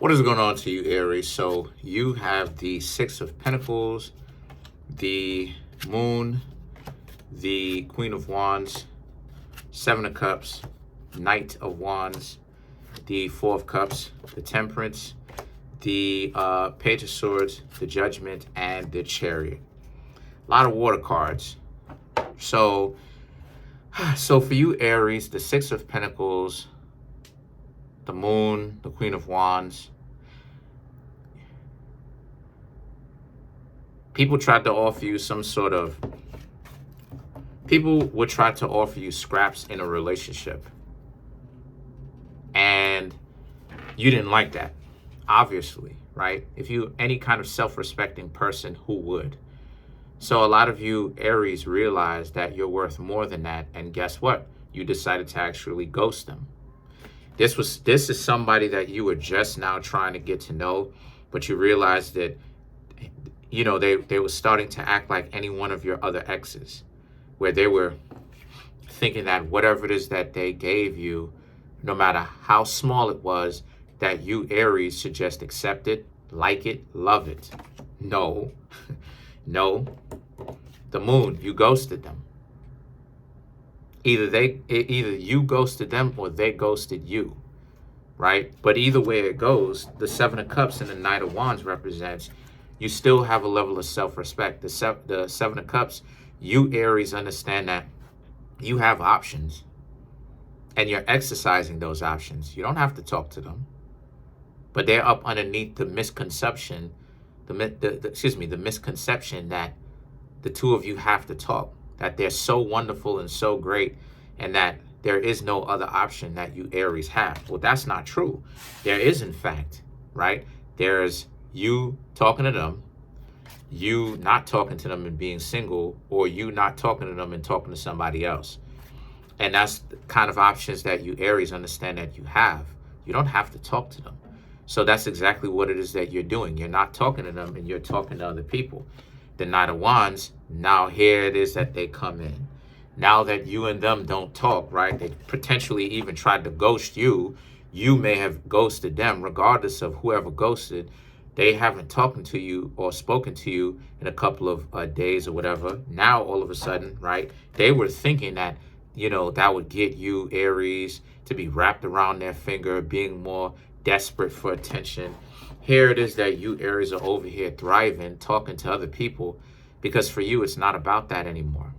What is going on to you, Aries? So you have the Six of Pentacles, the Moon, the Queen of Wands, Seven of Cups, Knight of Wands, the Four of Cups, the Temperance, the Page of Swords, the Judgment, and the Chariot. A lot of water cards. So for you, Aries, the Six of Pentacles, the Moon, the Queen of Wands, people tried to offer you people would try to offer you scraps in a relationship. And you didn't like that, obviously, right? If you any kind of self-respecting person, who would? So a lot of you, Aries, realize that you're worth more than that. And guess what? You decided to actually ghost them. This is somebody that you were just now trying to get to know, but you realized that, you know, they were starting to act like any one of your other exes, where they were thinking that whatever it is that they gave you, no matter how small it was, that you, Aries, should just accept it, like it, love it. No, no. The Moon, you ghosted them. Either you ghosted them or they ghosted you, right? But either way it goes, the Seven of Cups and the Knight of Wands represents you still have a level of self-respect. The Seven of Cups, you, Aries, understand that you have options and you're exercising those options. You don't have to talk to them, but they're up underneath the misconception, the misconception that the two of you have to talk, that they're so wonderful and so great, and that there is no other option that you, Aries, have. Well, that's not true. There is, in fact, right? There's you talking to them, you not talking to them and being single, or you not talking to them and talking to somebody else. And that's the kind of options that you, Aries, understand that you have. You don't have to talk to them. So that's exactly what it is that you're doing. You're not talking to them and you're talking to other people. The Knight of Wands, now here it is that they come in. Now that you and them don't talk, right? They potentially even tried to ghost you. You may have ghosted them. Regardless of whoever ghosted, they haven't talked to you or spoken to you in a couple of days or whatever. Now, all of a sudden, right? They were thinking that, you know, that would get you, Aries, to be wrapped around their finger, being more desperate for attention. Here it is that you, Aries, are over here thriving, talking to other people, because for you, it's not about that anymore.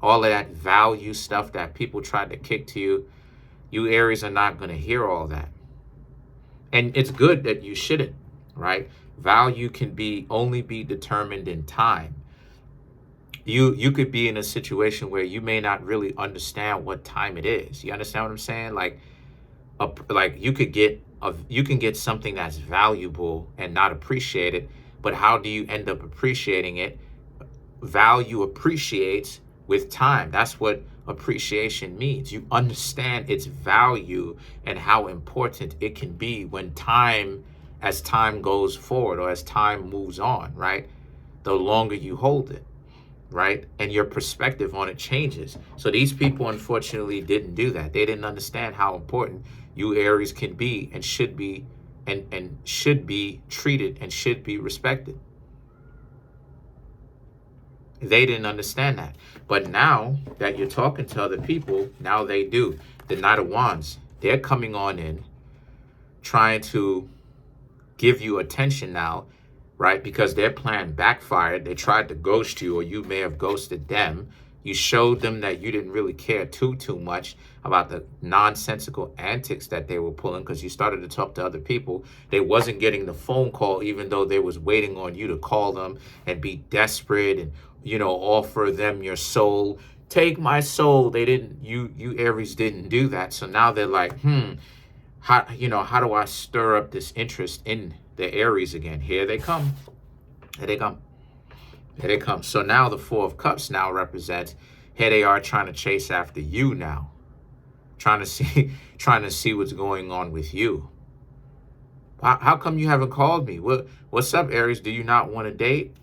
All of that value stuff that people tried to kick to you, you, Aries, are not going to hear all that. And it's good that you shouldn't, right? Value can only be determined in time. You could be in a situation where you may not really understand what time it is. You understand what I'm saying? Like you can get something that's valuable and not appreciate it, but how do you end up appreciating it? Value appreciates with time. That's what appreciation means. You understand its value and how important it can be as time goes forward, or as time moves on, right? The longer you hold it, right? And your perspective on it changes. So these people, unfortunately, didn't do that. They didn't understand how important you, Aries, can be and should be, and should be treated and should be respected. They didn't understand that. But now that you're talking to other people, now they do. The Knight of Wands, they're coming on in, trying to give you attention now, right? Because their plan backfired. They tried to ghost you, or you may have ghosted them. You showed them that you didn't really care too much about the nonsensical antics that they were pulling, because you started to talk to other people. They wasn't getting the phone call, even though they was waiting on you to call them and be desperate and, you know, offer them your soul. Take my soul. They didn't, you Aries didn't do that. So now they're like, how do I stir up this interest in the Aries again? Here they come. Here they come. Here they come. So now the Four of Cups now represents, here they are trying to chase after you now. Trying to see what's going on with you. How come you haven't called me? What's up, Aries? Do you not want to date?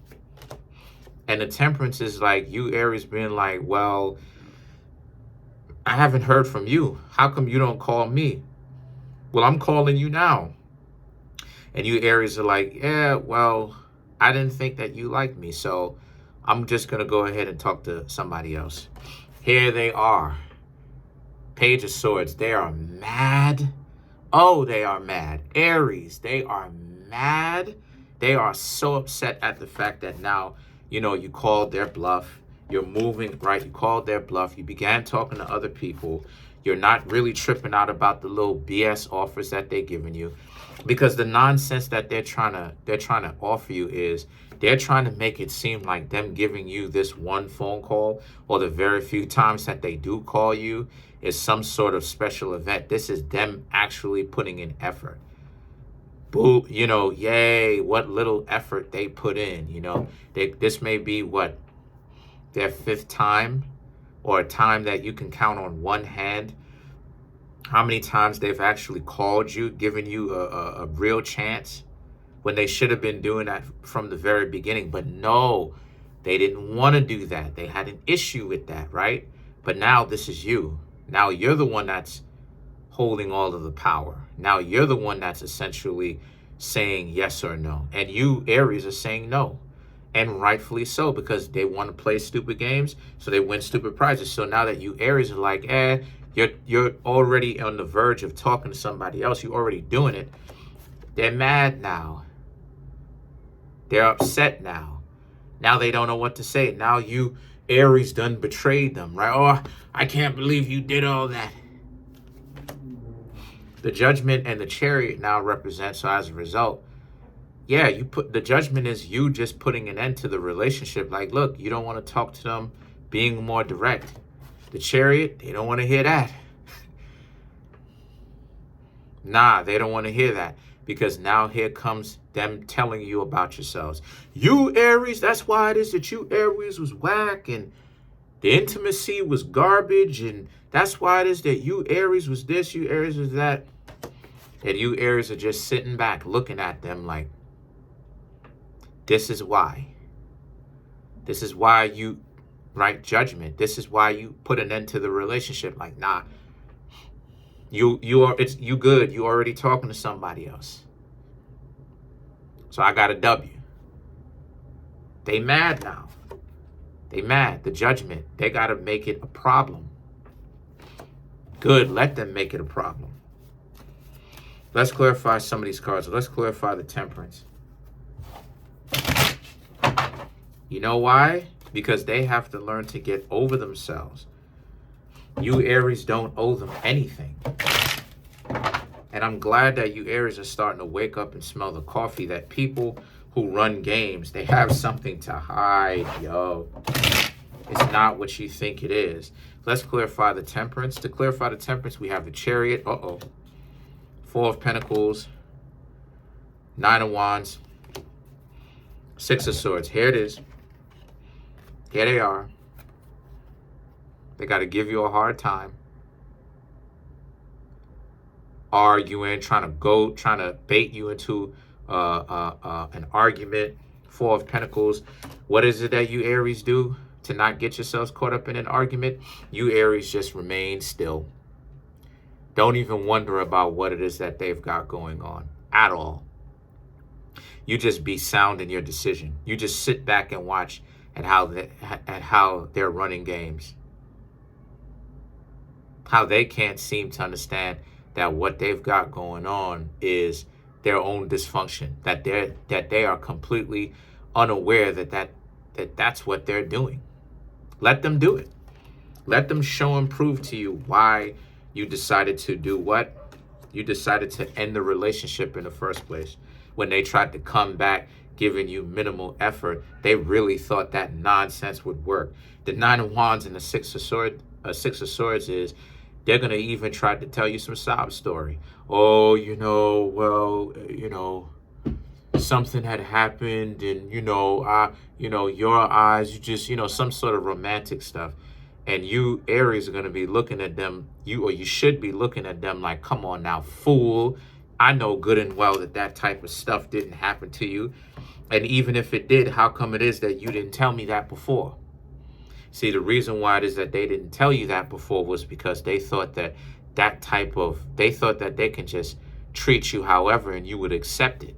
And the Temperance is like, you, Aries, being like, well, I haven't heard from you. How come you don't call me? Well, I'm calling you now. And you Aries are like, yeah, well, I didn't think that you liked me, so I'm just going to go ahead and talk to somebody else. Here they are. Page of Swords. They are mad. Oh, they are mad. Aries, they are mad. They are so upset at the fact that now, you called their bluff. You're moving, right? You called their bluff. You began talking to other people. You're not really tripping out about the little BS offers that they're giving you, because the nonsense that they're trying to offer you is they're trying to make it seem like them giving you this one phone call, or the very few times that they do call you, is some sort of special event. This is them actually putting in effort. Boo, yay, what little effort they put in. This may be what, their fifth time, or a time that you can count on one hand how many times they've actually called you, given you a real chance, when they should have been doing that from the very beginning. But no, they didn't want to do that. They had an issue with that, right? But now this is you. Now you're the one that's holding all of the power. Now you're the one that's essentially saying yes or no. And you, Aries, are saying no. And rightfully so, because they want to play stupid games, so they win stupid prizes. So now that you Aries are like, you're already on the verge of talking to somebody else, you're already doing it, they're mad now. They're upset now. Now they don't know what to say. Now you, Aries, done betrayed them, right? Oh, I can't believe you did all that. The Judgment and the Chariot now represent, so as a result, yeah, the Judgment is you just putting an end to the relationship. Like, look, you don't want to talk to them, being more direct. The Chariot, they don't want to hear that. Nah, they don't want to hear that, because now here comes them telling you about yourselves. You Aries, that's why it is that you Aries was whack, and the intimacy was garbage, and that's why it is that you Aries was this, you Aries was that. And you Aries are just sitting back looking at them like, this is why. This is why you, right, Judgment. This is why you put an end to the relationship. Like, nah, you good. You already talking to somebody else. So I got a W. They mad now. They mad. The Judgment. They got to make it a problem. Good. Let them make it a problem. Let's clarify some of these cards. Let's clarify the Temperance. You know why? Because they have to learn to get over themselves. You Aries don't owe them anything. And I'm glad that you Aries are starting to wake up and smell the coffee, that people who run games, they have something to hide, yo. It's not what you think it is. Let's clarify the Temperance. To clarify the Temperance, we have the Chariot. Uh-oh. Four of Pentacles. Nine of Wands. Six of Swords. Here it is. Here they are. They got to give you a hard time. Arguing, trying to bait you into an argument. Four of Pentacles. What is it that you Aries do to not get yourselves caught up in an argument? You Aries just remain still. Don't even wonder about what it is that they've got going on at all. You just be sound in your decision. You just sit back and watch at how they're running games. How they can't seem to understand that what they've got going on is their own dysfunction. That they are completely unaware that that's what they're doing. Let them do it. Let them show and prove to you why you decided to do what? You decided to end the relationship in the first place. When they tried to come back, giving you minimal effort, they really thought that nonsense would work. The Nine of Wands and the Six of Swords is, they're going to even try to tell you some sob story. Oh, something had happened, and, your eyes, you just, some sort of romantic stuff. And you Aries are going to be looking at them, you should be looking at them like, come on now, fool. I know good and well that type of stuff didn't happen to you. And even if it did, how come it is that you didn't tell me that before? See, the reason why it is that they didn't tell you that before was because they thought that they thought that they can just treat you however and you would accept it.